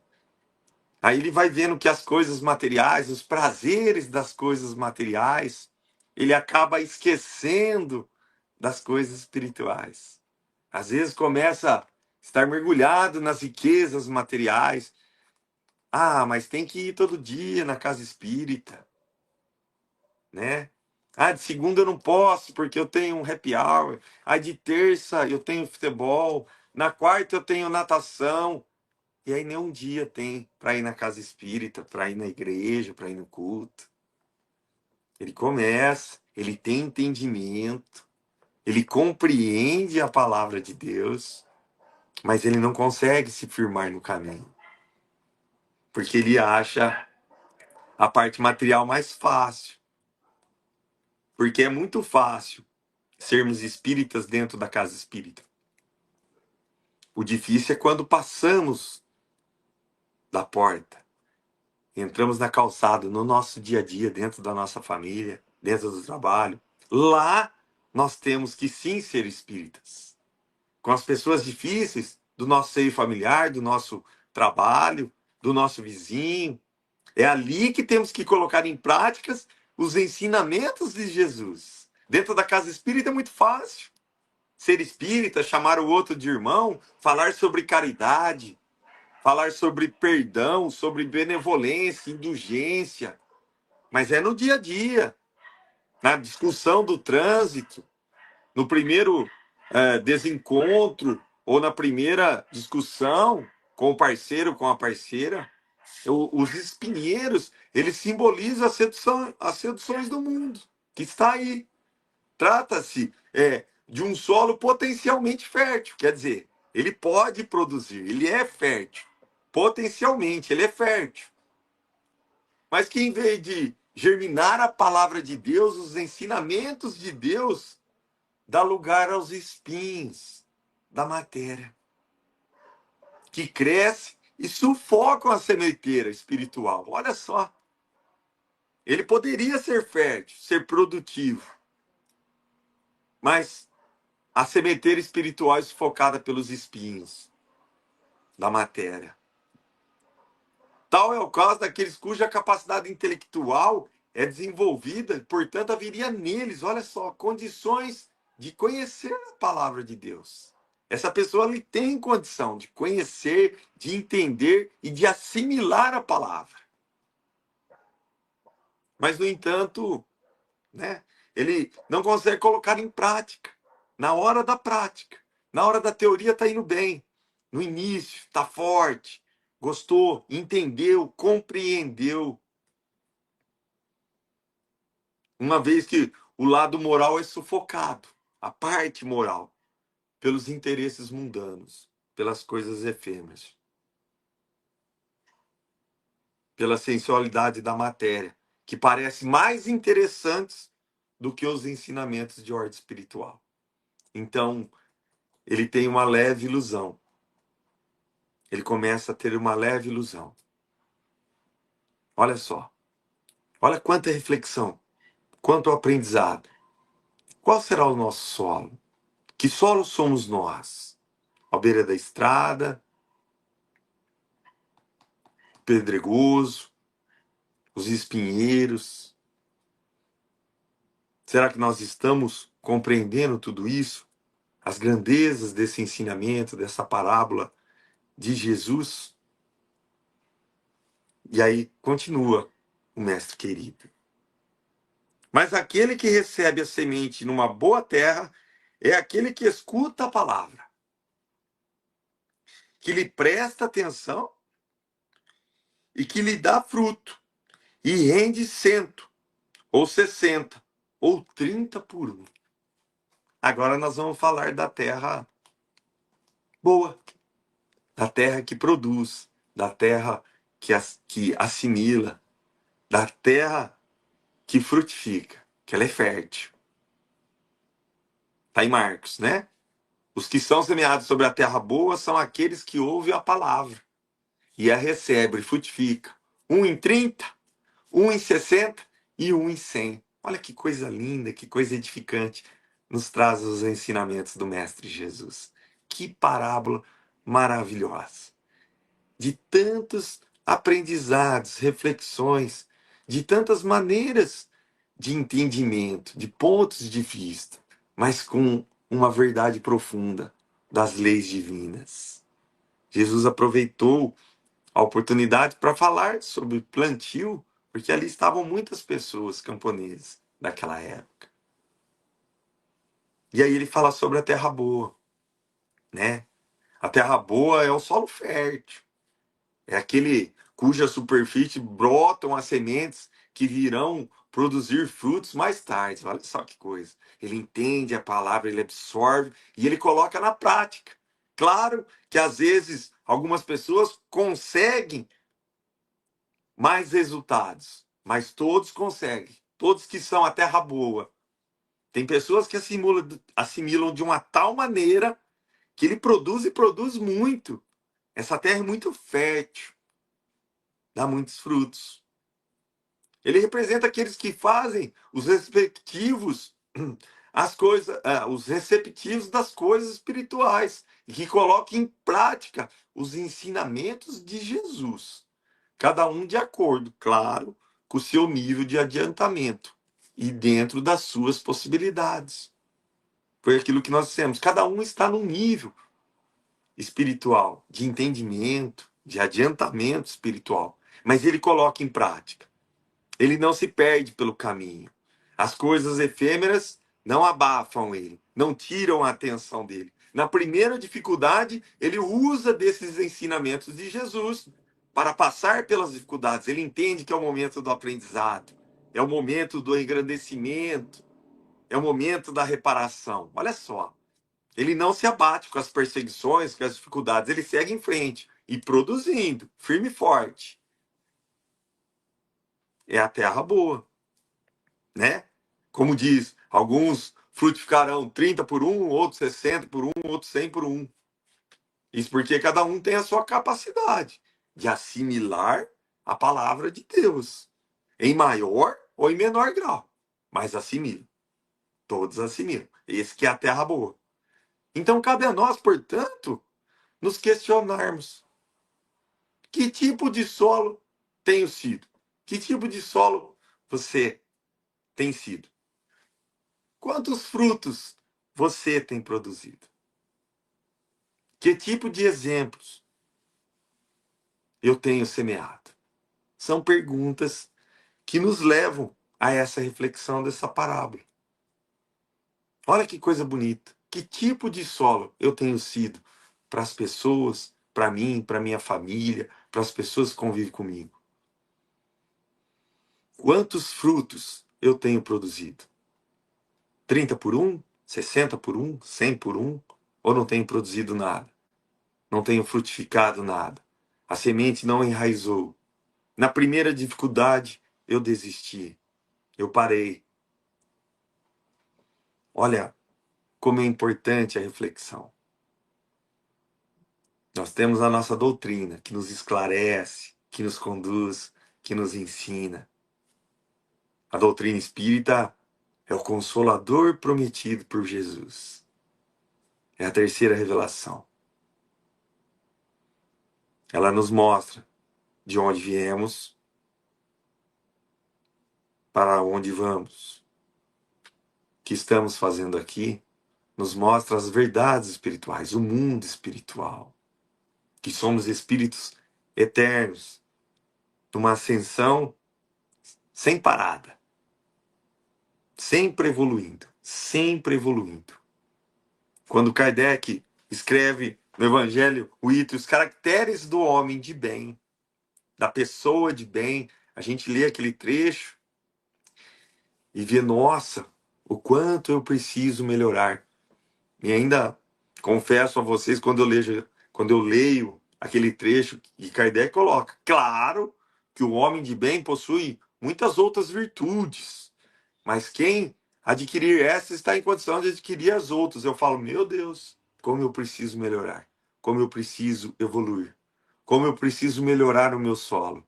Aí ele vai vendo que as coisas materiais, os prazeres das coisas materiais, ele acaba esquecendo das coisas espirituais. Às vezes começa a estar mergulhado nas riquezas materiais. Ah, mas tem que ir todo dia na casa espírita, né? Ah, de segunda eu não posso porque eu tenho um happy hour. Ah, de terça eu tenho futebol. Na quarta eu tenho natação. E aí nem um dia tem para ir na casa espírita, para ir na igreja, para ir no culto. Ele começa, ele tem entendimento, ele compreende a palavra de Deus, mas ele não consegue se firmar no caminho. Porque ele acha a parte material mais fácil. Porque é muito fácil sermos espíritas dentro da casa espírita. O difícil é quando passamos da porta. Entramos na calçada, no nosso dia a dia, dentro da nossa família, dentro do trabalho. Lá nós temos que sim ser espíritas. Com as pessoas difíceis do nosso seio familiar, do nosso trabalho, do nosso vizinho. É ali que temos que colocar em práticas os ensinamentos de Jesus. Dentro da casa espírita é muito fácil. Ser espírita, chamar o outro de irmão, falar sobre caridade, falar sobre perdão, sobre benevolência, indulgência. Mas é no dia a dia, na discussão do trânsito, no primeiro desencontro ou na primeira discussão com o parceiro, com a parceira. Os espinheiros, eles simbolizam as seduções do mundo, que está aí. Trata-se de um solo potencialmente fértil, quer dizer, ele pode produzir, ele é fértil. Potencialmente, ele é fértil. Mas que em vez de germinar a palavra de Deus, os ensinamentos de Deus, dá lugar aos espinhos da matéria, que cresce e sufocam a sementeira espiritual. Olha só. Ele poderia ser fértil, ser produtivo, mas a sementeira espiritual é sufocada pelos espinhos da matéria. Tal é o caso daqueles cuja capacidade intelectual é desenvolvida, portanto, haveria neles, olha só, condições de conhecer a palavra de Deus. Essa pessoa ele tem condição de conhecer, de entender e de assimilar a palavra. Mas, no entanto, né, ele não consegue colocar em prática. Na hora da prática, na hora da teoria está indo bem. No início, está forte, gostou, entendeu, compreendeu. Uma vez que o lado moral é sufocado. a parte moral, pelos interesses mundanos, pelas coisas efêmeras, pela sensualidade da matéria, que parece mais interessantes do que os ensinamentos de ordem espiritual. Então, ele tem uma leve ilusão. Ele começa a ter uma leve ilusão. Olha só. Olha quanta reflexão, quanto aprendizado. Qual será o nosso solo? Que solo somos nós? À beira da estrada, pedregoso, os espinheiros. Será que nós estamos compreendendo tudo isso? As grandezas desse ensinamento, dessa parábola de Jesus? E aí continua o mestre querido. Mas aquele que recebe a semente numa boa terra é aquele que escuta a palavra, que lhe presta atenção e que lhe dá fruto, e rende 100, ou 60, ou 30 por um. Agora nós vamos falar da terra boa, da terra que produz, da terra que assimila, da terra que frutifica, que ela é fértil. Está em Marcos, né? Os que são semeados sobre a terra boa são aqueles que ouvem a palavra e a recebem e frutifica. Um em 30, um em 60 e um em 100. Olha que coisa linda, que coisa edificante nos traz os ensinamentos do Mestre Jesus. Que parábola maravilhosa. De tantos aprendizados, reflexões, de tantas maneiras de entendimento, de pontos de vista, mas com uma verdade profunda das leis divinas. Jesus aproveitou a oportunidade para falar sobre plantio, porque ali estavam muitas pessoas camponesas daquela época. E aí ele fala sobre a terra boa, né? A terra boa é o solo fértil, é aquele cuja superfície brotam as sementes que virão produzir frutos mais tarde. Olha só que coisa. Ele entende a palavra, ele absorve e ele coloca na prática. Claro que às vezes algumas pessoas conseguem mais resultados, mas todos conseguem. Todos que são a terra boa. Tem pessoas que assimilam de uma tal maneira que ele produz e produz muito. Essa terra é muito fértil, dá muitos frutos. Ele representa aqueles que fazem os respectivos as coisas, os receptivos das coisas espirituais e que colocam em prática os ensinamentos de Jesus. Cada um de acordo, claro, com o seu nível de adiantamento e dentro das suas possibilidades. Foi aquilo que nós dissemos. Cada um está num nível espiritual, de entendimento, de adiantamento espiritual. Mas ele coloca em prática. Ele não se perde pelo caminho. As coisas efêmeras não abafam ele, não tiram a atenção dele. Na primeira dificuldade, ele usa desses ensinamentos de Jesus para passar pelas dificuldades. Ele entende que é o momento do aprendizado, é o momento do engrandecimento, é o momento da reparação. Olha só, ele não se abate com as perseguições, com as dificuldades, ele segue em frente e produzindo, firme e forte. É a terra boa, né? Como diz, alguns frutificarão 30 por um, outros 60 por um, outros 100 por um. Isso porque cada um tem a sua capacidade de assimilar a palavra de Deus, em maior ou em menor grau, mas assimilam. Todos assimilam. Esse que é a terra boa. Então cabe a nós, portanto, nos questionarmos: que tipo de solo tenho sido? Que tipo de solo você tem sido? Quantos frutos você tem produzido? Que tipo de exemplos eu tenho semeado? São perguntas que nos levam a essa reflexão dessa parábola. Olha que coisa bonita. Que tipo de solo eu tenho sido para as pessoas, para mim, para minha família, para as pessoas que convivem comigo? Quantos frutos eu tenho produzido? 30 por um? 60 por um, 100 por um, ou não tenho produzido nada? Não tenho frutificado nada. A semente não enraizou. Na primeira dificuldade, eu desisti. Eu parei. Olha como é importante a reflexão. Nós temos a nossa doutrina que nos esclarece, que nos conduz, que nos ensina. A doutrina espírita é o consolador prometido por Jesus. É a terceira revelação. Ela nos mostra de onde viemos, para onde vamos, o que estamos fazendo aqui. Nos mostra as verdades espirituais, o mundo espiritual, que somos espíritos eternos, numa ascensão sem parada, sempre evoluindo, sempre evoluindo. Quando Kardec escreve no Evangelho o item, os caracteres do homem de bem, da pessoa de bem, a gente lê aquele trecho e vê, nossa, o quanto eu preciso melhorar. E ainda confesso a vocês, quando eu leio aquele trecho que Kardec coloca, claro que o homem de bem possui muitas outras virtudes, mas quem adquirir essas está em condição de adquirir as outras. Eu falo, meu Deus, como eu preciso melhorar, como eu preciso evoluir, como eu preciso melhorar o meu solo,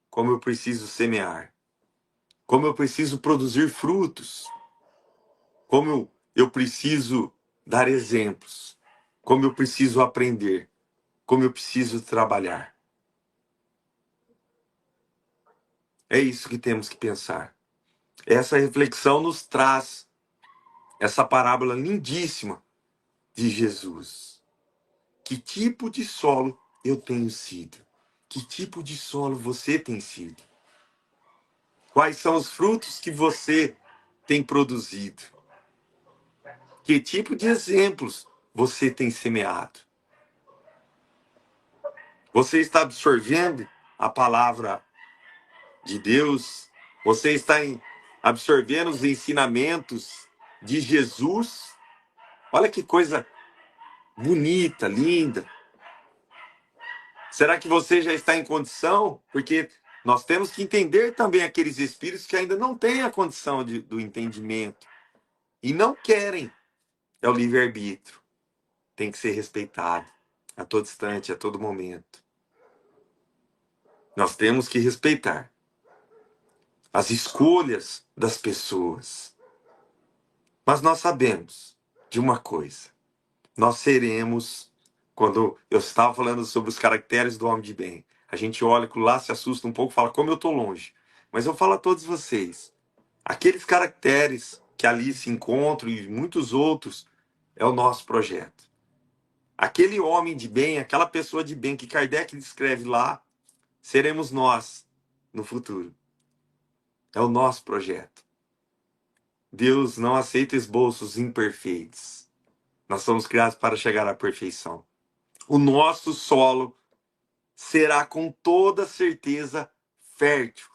como eu preciso semear, como eu preciso produzir frutos, como eu preciso dar exemplos, como eu preciso aprender, como eu preciso trabalhar. É isso que temos que pensar. Essa reflexão nos traz essa parábola lindíssima de Jesus. Que tipo de solo eu tenho sido? Que tipo de solo você tem sido? Quais são os frutos que você tem produzido? Que tipo de exemplos você tem semeado? Você está absorvendo a palavra de Deus? Você está absorvendo os ensinamentos de Jesus? Olha que coisa bonita, linda. Será que você já está em condição? Porque nós temos que entender também aqueles espíritos que ainda não têm a condição do entendimento e não querem. É o livre-arbítrio. Tem que ser respeitado a todo instante, a todo momento. Nós temos que respeitar as escolhas das pessoas. Mas nós sabemos de uma coisa. Nós seremos, quando eu estava falando sobre os caracteres do homem de bem, a gente olha lá, se assusta um pouco, fala como eu estou longe. Mas eu falo a todos vocês, aqueles caracteres que ali se encontram e muitos outros, é o nosso projeto. Aquele homem de bem, aquela pessoa de bem que Kardec descreve lá, seremos nós no futuro. É o nosso projeto. Deus não aceita esboços imperfeitos. Nós somos criados para chegar à perfeição. O nosso solo será com toda certeza fértil,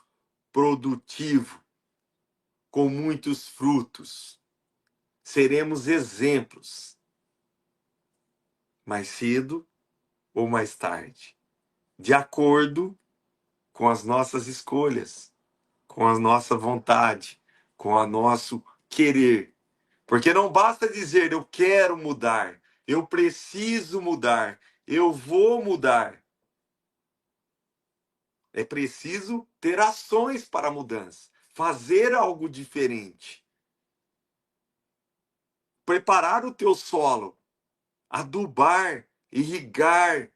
produtivo, com muitos frutos. Seremos exemplos, mais cedo ou mais tarde, de acordo com as nossas escolhas, com a nossa vontade, com o nosso querer. Porque não basta dizer eu quero mudar, eu preciso mudar, eu vou mudar. É preciso ter ações para a mudança, fazer algo diferente. Preparar o teu solo, adubar, irrigar.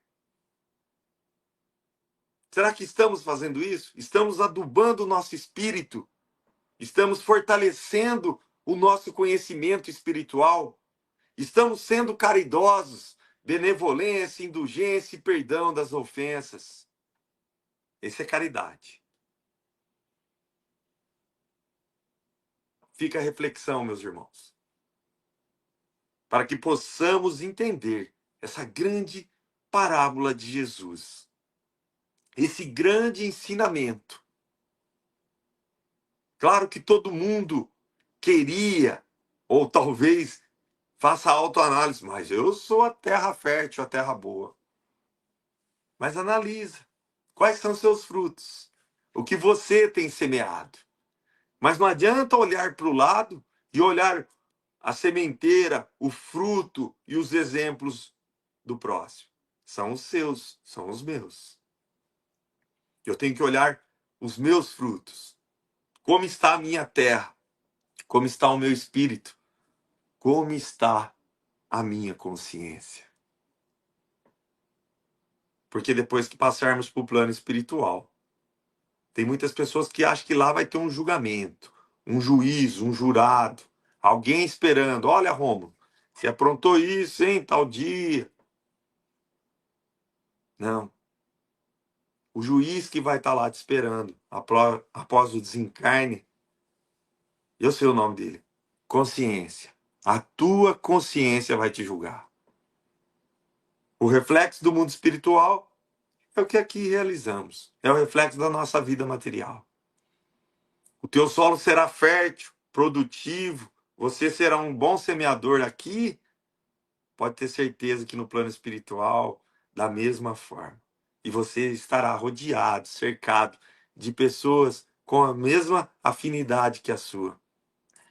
Será que estamos fazendo isso? Estamos adubando o nosso espírito? Estamos fortalecendo o nosso conhecimento espiritual? Estamos sendo caridosos, benevolência, indulgência e perdão das ofensas? Essa é caridade. Fica a reflexão, meus irmãos, para que possamos entender essa grande parábola de Jesus, esse grande ensinamento. Claro que todo mundo queria Ou talvez faça autoanálise, mas eu sou a terra fértil, a terra boa. Mas analisa, quais são seus frutos? O que você tem semeado? Mas não adianta olhar para o lado e olhar a sementeira, o fruto e os exemplos do próximo. São os seus, são os meus. Eu tenho que olhar os meus frutos. Como está a minha terra? Como está o meu espírito? Como está a minha consciência? Porque depois que passarmos para o plano espiritual, tem muitas pessoas que acham que lá vai ter um julgamento, um juízo, um jurado, alguém esperando. Olha, Rômulo, você aprontou isso, hein, tal dia. Não. O juiz que vai estar lá te esperando após o desencarne, eu sei o nome dele. Consciência. A tua consciência vai te julgar. O reflexo do mundo espiritual é o que aqui realizamos. É o reflexo da nossa vida material. O teu solo será fértil, produtivo, você será um bom semeador aqui, pode ter certeza que no plano espiritual, da mesma forma. E você estará rodeado, cercado de pessoas com a mesma afinidade que a sua,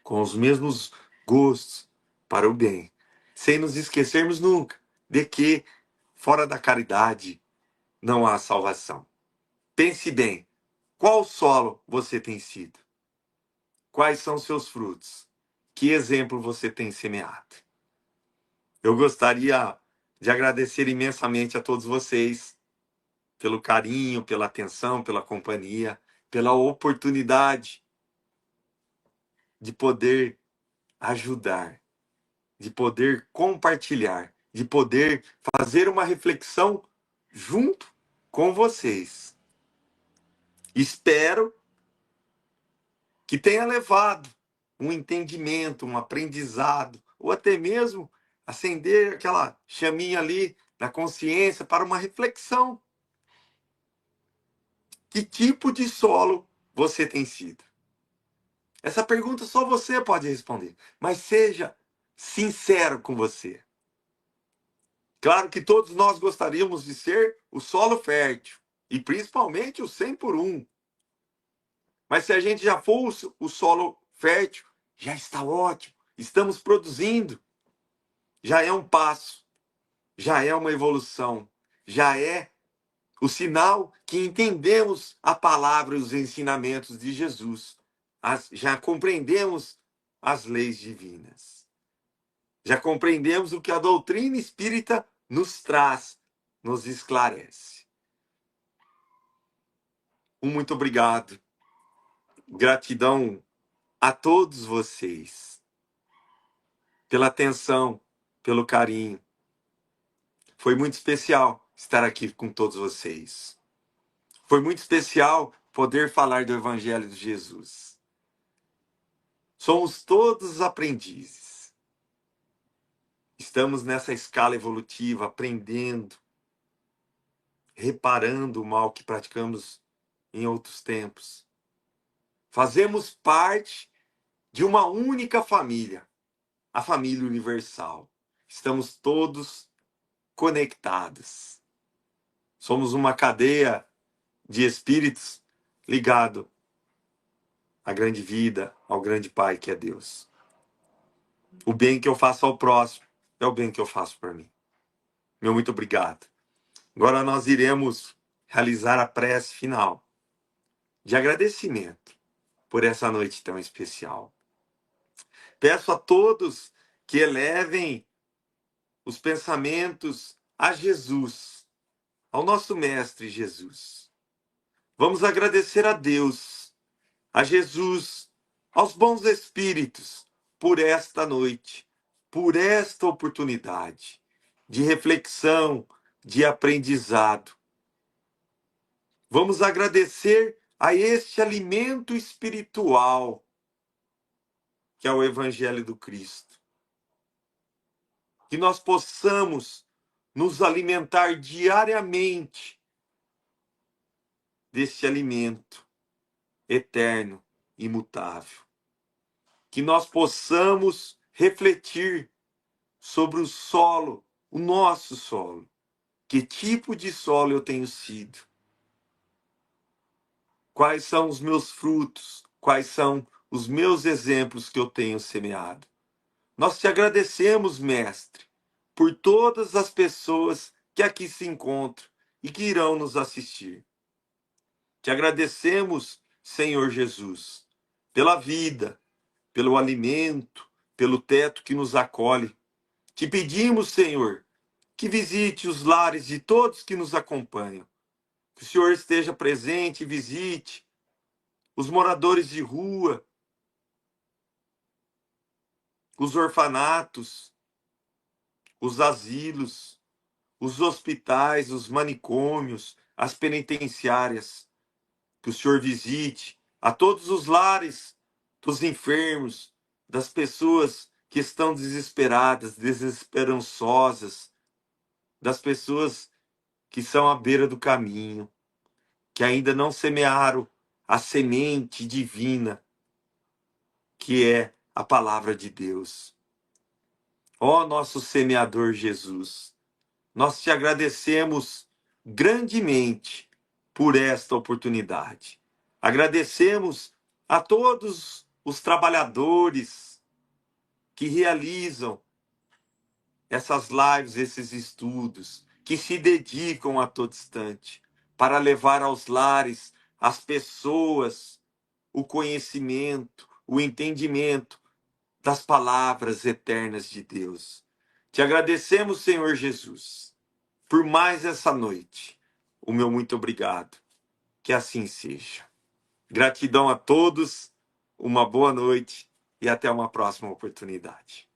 com os mesmos gostos para o bem, sem nos esquecermos nunca de que fora da caridade não há salvação. Pense bem, qual solo você tem sido? Quais são seus frutos? Que exemplo você tem semeado? Eu gostaria de agradecer imensamente a todos vocês pelo carinho, pela atenção, pela companhia, pela oportunidade de poder ajudar, de poder compartilhar, de poder fazer uma reflexão junto com vocês. Espero que tenha levado um entendimento, um aprendizado, ou até mesmo acender aquela chaminha ali na consciência para uma reflexão. Que tipo de solo você tem sido? Essa pergunta só você pode responder, mas seja sincero com você. Claro que todos nós gostaríamos de ser o solo fértil, e principalmente o 100 por 1. Mas se a gente já for o solo fértil, já está ótimo. Estamos produzindo. Já é um passo. Já é uma evolução. Já é o sinal que entendemos a palavra e os ensinamentos de Jesus. Já compreendemos as leis divinas. Já compreendemos o que a doutrina espírita nos traz, nos esclarece. Um muito obrigado. Gratidão a todos vocês pela atenção, pelo carinho. Foi muito especial estar aqui com todos vocês. Foi muito especial poder falar do Evangelho de Jesus. Somos todos aprendizes. Estamos nessa escala evolutiva, aprendendo, reparando o mal que praticamos em outros tempos. Fazemos parte de uma única família, a família universal. Estamos todos conectados. Somos uma cadeia de espíritos ligado à grande vida, ao grande Pai que é Deus. O bem que eu faço ao próximo é o bem que eu faço por mim. Meu muito obrigado. Agora nós iremos realizar a prece final de agradecimento por essa noite tão especial. Peço a todos que elevem os pensamentos a Jesus, ao nosso Mestre Jesus. Vamos agradecer a Deus, a Jesus, aos bons espíritos, por esta noite, por esta oportunidade de reflexão, de aprendizado. Vamos agradecer a este alimento espiritual, que é o Evangelho do Cristo. Que nós possamos nos alimentar diariamente deste alimento eterno, imutável. Que nós possamos refletir sobre o solo, o nosso solo. Que tipo de solo eu tenho sido? Quais são os meus frutos? Quais são os meus exemplos que eu tenho semeado? Nós te agradecemos, Mestre, por todas as pessoas que aqui se encontram e que irão nos assistir. Te agradecemos, Senhor Jesus, pela vida, pelo alimento, pelo teto que nos acolhe. Te pedimos, Senhor, que visite os lares de todos que nos acompanham. Que o Senhor esteja presente e visite os moradores de rua, os orfanatos, os asilos, os hospitais, os manicômios, as penitenciárias. Que o Senhor visite a todos os lares dos enfermos, das pessoas que estão desesperadas, desesperançosas, das pessoas que são à beira do caminho, que ainda não semearam a semente divina, que é a palavra de Deus. Ó nosso semeador Jesus, nós te agradecemos grandemente por esta oportunidade. Agradecemos a todos os trabalhadores que realizam essas lives, esses estudos, que se dedicam a todo instante para levar aos lares, às pessoas, o conhecimento, o entendimento das palavras eternas de Deus. Te agradecemos, Senhor Jesus, por mais essa noite. O meu muito obrigado. Que assim seja. Gratidão a todos, uma boa noite e até uma próxima oportunidade.